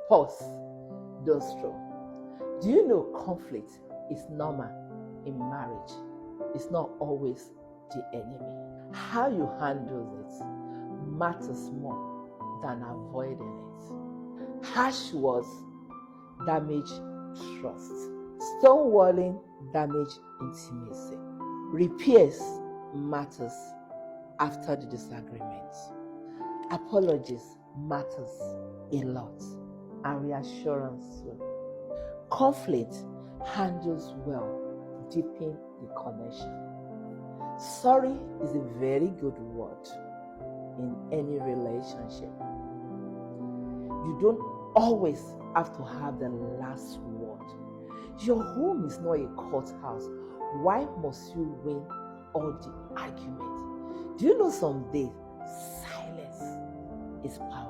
Pause. Don't stroll. Do you know conflict is normal in marriage? It's not always the enemy. How you handle it matters more than avoiding it. Harsh words damage trust. Stonewalling damage intimacy. Repairs matters after the disagreement. Apologies matters a lot, and reassurance too. Conflict handles well deepen the connection. Sorry is a very good word in any relationship. You don't always have to have the last word. Your home is not a courthouse. Why must you win all the argument? Do you know some days silence is power?